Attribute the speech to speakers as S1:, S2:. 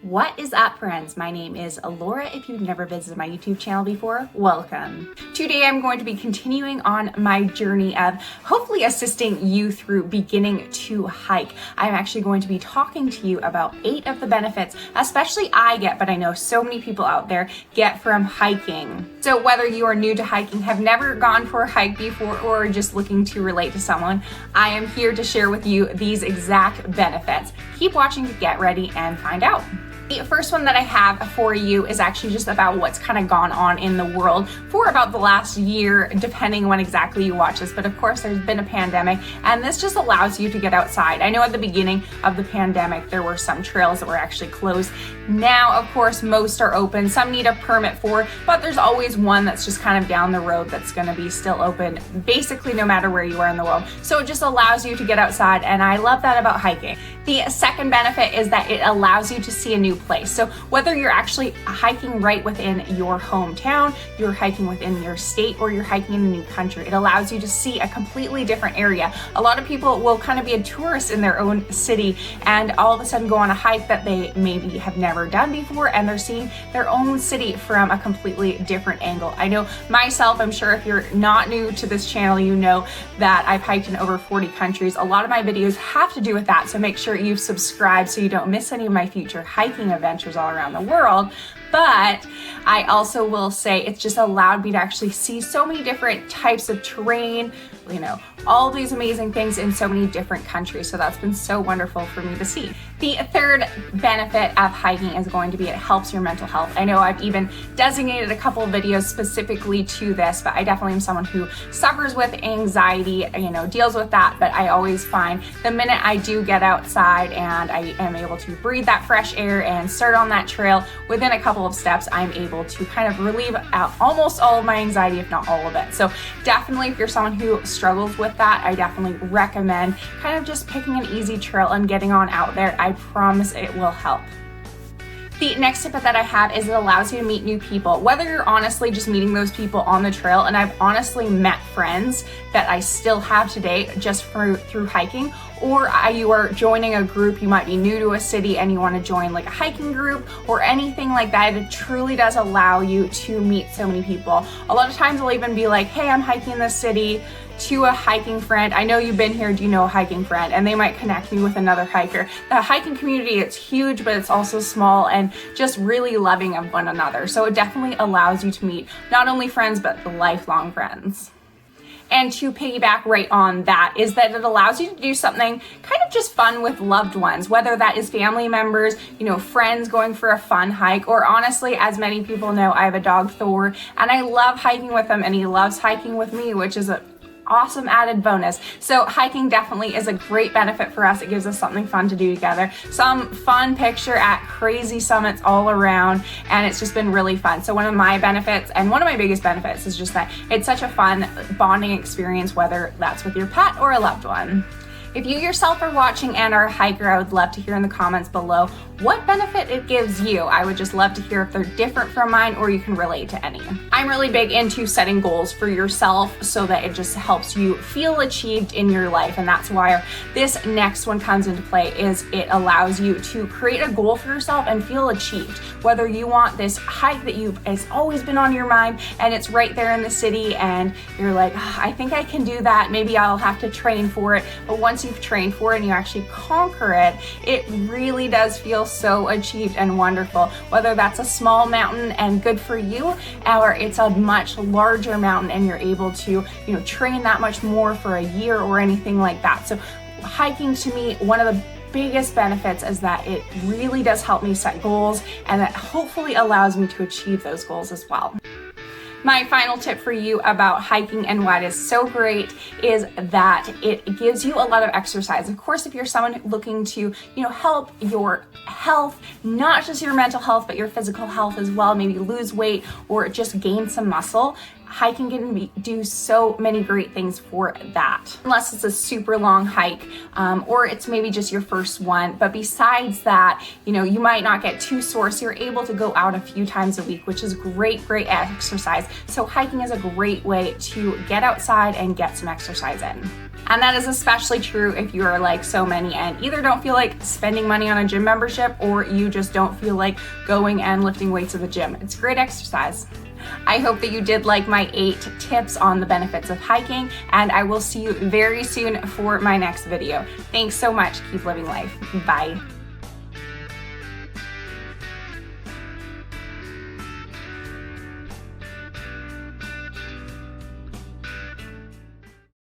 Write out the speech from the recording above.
S1: What is up, friends? My name is Laura. If you've never visited my YouTube channel before, welcome. Today I'm going to be continuing on my journey of hopefully assisting you through beginning to hike. I'm actually going to be talking to you about 8 of the benefits, especially I get, but I know so many people out there get from hiking. So whether you are new to hiking, have never gone for a hike before, or just looking to relate to someone, I am here to share with you these exact benefits. Keep watching to get ready and find out. The first one that I have for you is actually just about what's kind of gone on in the world for about the last year, depending when exactly you watch this. But of course, there's been a pandemic, and this just allows you to get outside. I know at the beginning of the pandemic, there were some trails that were actually closed. Now, of course, most are open. Some need a permit for, but there's always one that's just kind of down the road that's going to be still open, basically no matter where you are in the world. So it just allows you to get outside, and I love that about hiking. The second benefit is that it allows you to see a new place. So whether you're actually hiking right within your hometown, you're hiking within your state, or you're hiking in a new country, it allows you to see a completely different area. A lot of people will kind of be a tourist in their own city and all of a sudden go on a hike that they maybe have never done before, and they're seeing their own city from a completely different angle. I know myself, I'm sure if you're not new to this channel, you know that I've hiked in over 40 countries. A lot of my videos have to do with that, so make sure you've subscribed so you don't miss any of my future hiking adventures all around the world. But I also will say it's just allowed me to actually see so many different types of terrain, you know, all these amazing things in so many different countries. So that's been so wonderful for me to see. The third benefit of hiking is going to be it helps your mental health. I know I've even designated a couple of videos specifically to this, but I definitely am someone who suffers with anxiety, you know, deals with that. But I always find the minute I do get outside and I am able to breathe that fresh air and start on that trail, within a couple of steps, I'm able to kind of relieve out almost all of my anxiety, if not all of it. So definitely, if you're someone who struggles with that, I definitely recommend kind of just picking an easy trail and getting on out there. I promise it will help. The next tip that I have is it allows you to meet new people, whether you're honestly just meeting those people on the trail. And I've honestly met friends that I still have today just through hiking, or you are joining a group. You might be new to a city and you want to join like a hiking group or anything like that. It truly does allow you to meet so many people. A lot of times I'll even be like, hey, I'm hiking this city, to a hiking friend. I know you've been here, do you know a hiking friend? And they might connect me with another hiker. The hiking community, it's huge, but it's also small and just really loving of one another. So it definitely allows you to meet not only friends, but the lifelong friends. And to piggyback right on that is that it allows you to do something kind of just fun with loved ones, whether that is family members, you know, friends going for a fun hike, or honestly, as many people know, I have a dog, Thor, and I love hiking with him and he loves hiking with me, which is a awesome added bonus. So hiking definitely is a great benefit for us. It gives us something fun to do together, some fun picture at crazy summits all around, and it's just been really fun. So one of my benefits, and one of my biggest benefits, is just that it's such a fun bonding experience, whether that's with your pet or a loved one. If you yourself are watching and are a hiker, I would love to hear in the comments below what benefit it gives you. I would just love to hear if they're different from mine or you can relate to any. I'm really big into setting goals for yourself so that it just helps you feel achieved in your life. And that's why this next one comes into play, is it allows you to create a goal for yourself and feel achieved. Whether you want this hike that has always been on your mind and it's right there in the city and you're like, oh, I think I can do that. Maybe I'll have to train for it. But once you've trained for it and you actually conquer it, it really does feel so achieved and wonderful. Whether that's a small mountain and good for you, or it's a much larger mountain and you're able to, you know, train that much more for a year or anything like that. So hiking, to me, one of the biggest benefits is that it really does help me set goals, and that hopefully allows me to achieve those goals as well. My final tip for you about hiking and why it is so great is that it gives you a lot of exercise. Of course, if you're someone looking to, you know, help your health, not just your mental health, but your physical health as well, maybe lose weight or just gain some muscle, hiking can do so many great things for that. Unless it's a super long hike, or it's maybe just your first one. But besides that, you know, you might not get too sore, so you're able to go out a few times a week, which is great exercise. So hiking is a great way to get outside and get some exercise in. And that is especially true if you are like so many and either don't feel like spending money on a gym membership or you just don't feel like going and lifting weights at the gym. It's great exercise. I hope that you did like my 8 tips on the benefits of hiking, and I will see you very soon for my next video. Thanks so much. Keep living life. Bye.